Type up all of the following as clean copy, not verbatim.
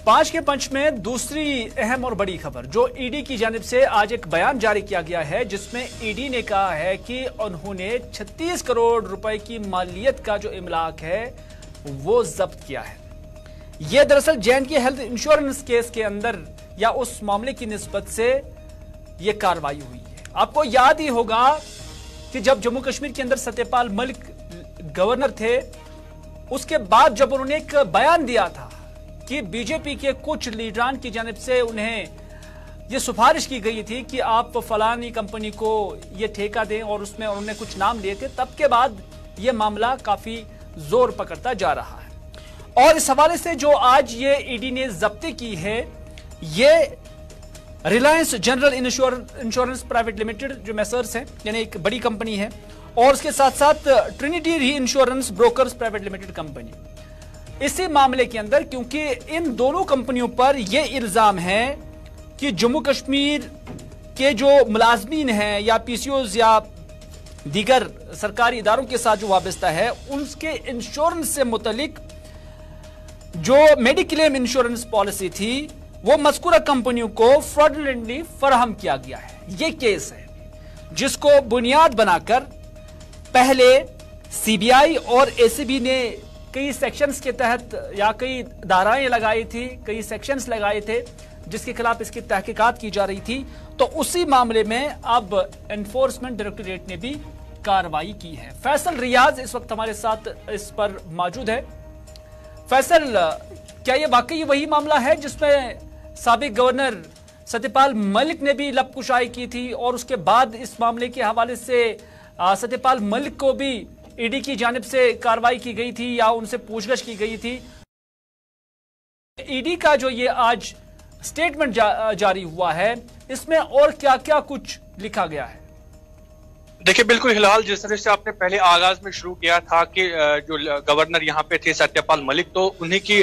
पांच के पंच में दूसरी अहम और बड़ी खबर जो ईडी की जानिब से आज एक बयान जारी किया गया है, जिसमें ईडी ने कहा है कि उन्होंने 36 करोड़ रुपए की मालियत का जो इमलाक है वो जब्त किया है। यह दरअसल जे&के हेल्थ इंश्योरेंस केस के अंदर या उस मामले की निस्बत से यह कार्रवाई हुई है। आपको याद ही होगा कि जब जम्मू कश्मीर के अंदर सत्यपाल मलिक गवर्नर थे, उसके बाद जब उन्होंने एक बयान दिया था कि बीजेपी के कुछ लीडरान की जानिब से उन्हें यह सिफारिश की गई थी कि आप फलानी कंपनी को यह ठेका दें, और उसमें उन्होंने कुछ नाम लिए थे, तब के बाद यह मामला काफी जोर पकड़ता जा रहा है। और इस हवाले से जो आज ये ईडी ने जब्ती की है, ये Reliance general insurance private limited जो मैसर्स है, यानी एक बड़ी कंपनी है, और उसके साथ साथ ट्रिनिटी री insurance brokers private limited company, इसी मामले के अंदर, क्योंकि इन दोनों कंपनियों पर यह इल्जाम है कि जम्मू कश्मीर के जो मुलाजमीन हैं या पीसीओज या दीगर सरकारी इदारों के साथ जो वाबस्ता है, उनके इंश्योरेंस से मुतलिक जो मेडिक्लेम इंश्योरेंस पॉलिसी थी वो मज़कूरा कंपनियों को फ्रॉडुलेंटली फराहम किया गया है। यह केस है जिसको बुनियाद बनाकर पहले सीबीआई और एसीबी ने कई सेक्शंस के तहत या कई धाराएं लगाई थी, कई सेक्शंस लगाए थे जिसके खिलाफ इसकी तहकीकात की जा रही थी। तो उसी मामले में अब एनफोर्समेंट डायरेक्टोरेट ने भी कार्रवाई की है। फैसल रियाज इस वक्त हमारे साथ इस पर मौजूद है। फैसल, क्या यह वाकई वही मामला है जिसमें साबिक गवर्नर सत्यपाल मलिक ने भी लपकुशाई की थी, और उसके बाद इस मामले के हवाले से सत्यपाल मलिक को भी ईडी की जानिब से कार्रवाई की गई थी या उनसे पूछगछ की गई थी? ईडी का जो ये आज स्टेटमेंट जारी हुआ है, इसमें और क्या क्या कुछ लिखा गया है? देखिए, बिल्कुल फिलहाल जिस तरह से आपने पहले आगाज में शुरू किया था कि जो गवर्नर यहाँ पे थे सत्यपाल मलिक, तो उन्हीं की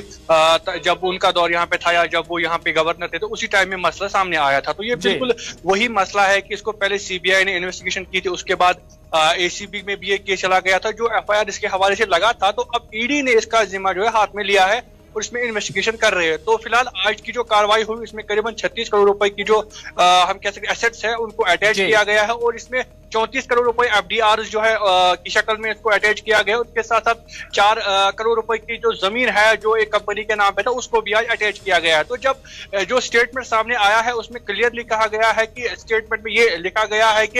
जब उनका दौर यहाँ पे था या जब वो यहाँ पे गवर्नर थे, तो उसी टाइम में मसला सामने आया था। तो ये बिल्कुल वही मसला है कि इसको पहले सीबीआई ने इन्वेस्टिगेशन की थी, उसके बाद एसीबी में भी एक केस चला गया था जो एफआईआर इसके हवाले से लगा था। तो अब ईडी ने इसका जिम्मा जो है हाथ में लिया है और इसमें इन्वेस्टिगेशन कर रहे हैं। तो फिलहाल आज की जो कार्रवाई हुई, इसमें करीबन 36 करोड़ रुपए की जो हम कह सकते एसेट्स है उनको अटैच किया गया है, और इसमें 34 करोड़ रुपए एफडीआर जो है की शक्ल में इसको अटैच किया गया है। उसके साथ साथ 4 करोड़ रुपए की जो जमीन है जो एक कंपनी के नाम पे था, उसको भी आज अटैच किया गया है। तो जब जो स्टेटमेंट सामने आया है उसमें क्लियरली कहा गया है कि स्टेटमेंट में ये लिखा गया है कि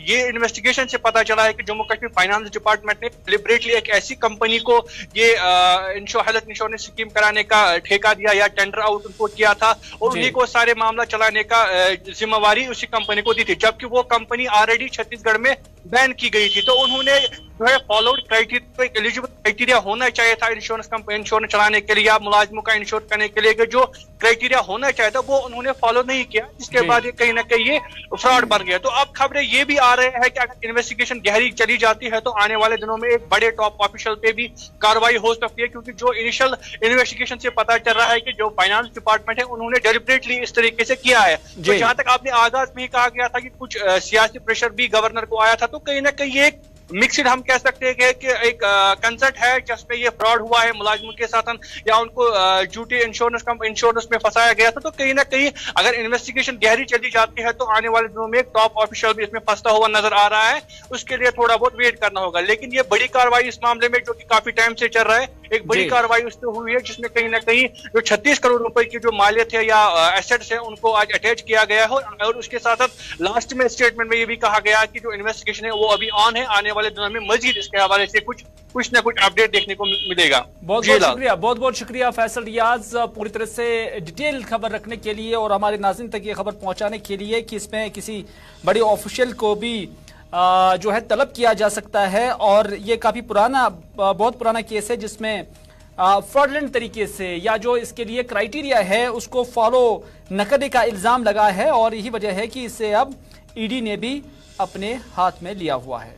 ये इन्वेस्टिगेशन से पता चला है कि जम्मू कश्मीर फाइनेंस डिपार्टमेंट ने डिलिबरेटली एक ऐसी कंपनी को ये हेल्थ इंश्योरेंस स्कीम कराने का ठेका दिया या टेंडर आउट उनको किया था, और उन्हीं को सारे मामला चलाने का जिम्मेवारी उसी कंपनी को दी थी, जबकि वो कंपनी ऑलरेडी छत्तीसगढ़ में बैन की गई थी। तो उन्होंने जो है फॉलोड क्राइटेरिया, एक एलिजिबल क्राइटेरिया होना चाहिए था इंश्योरेंस चलाने के लिए या मुलाजिमों का इंश्योर करने के लिए, जो क्राइटेरिया होना चाहिए था वो उन्होंने फॉलो नहीं किया, जिसके बाद ये कहीं ना कहीं ये फ्रॉड बन गया। तो अब खबरें ये भी आ रहे हैं कि अगर इन्वेस्टिगेशन गहरी चली जाती है तो आने वाले दिनों में एक बड़े टॉप ऑफिशियल पे भी कार्रवाई हो सकती है, क्योंकि जो इनिशियल इन्वेस्टिगेशन से पता चल रहा है कि जो फाइनेंस डिपार्टमेंट है उन्होंने डेलिबरेटली इस तरीके से किया है। तो जहां तक आपने आगाज में ही कहा गया था कि कुछ सियासी प्रेशर भी गवर्नर को आया था, तो कहीं ना कहीं एक मिक्सड हम कह सकते हैं कि एक कंसर्ट है जिसमें ये फ्रॉड हुआ है मुलाजिमों के साथ, या उनको झूठे इंश्योरेंस में फंसाया गया था। तो कहीं ना कहीं अगर इन्वेस्टिगेशन गहरी चली जाती है तो आने वाले दिनों में एक टॉप ऑफिशियल भी इसमें फंसता हुआ नजर आ रहा है, उसके लिए थोड़ा बहुत वेट करना होगा। लेकिन ये बड़ी कार्रवाई इस मामले में जो कि काफी टाइम से चल रहा है, एक बड़ी कार्रवाई उससे हुई है जिसमें कहीं ना कहीं जो 36 करोड़ रुपए की जो मालियत है या एसेट्स है उनको आज अटैच किया गया है। और उसके साथ साथ लास्ट में स्टेटमेंट में ये भी कहा गया कि जो इन्वेस्टिगेशन है वो अभी ऑन है, आने वाले दिनों में मजीद इसके हवाले से कुछ ना कुछ अपडेट देखने को मिलेगा। बहुत बहुत शुक्रिया फैसल रियाज, पूरी तरह से डिटेल खबर रखने के लिए और हमारे नाज़रीन तक ये खबर पहुंचाने के लिए कि इसमें किसी बड़े ऑफिशियल को भी जो है तलब किया जा सकता है। और ये काफी बहुत पुराना केस है जिसमें फ्रॉडलेंट तरीके से या जो इसके लिए क्राइटेरिया है उसको फॉलो न करने का इल्जाम लगा है, और यही वजह है कि इसे अब ईडी ने भी अपने हाथ में लिया हुआ है।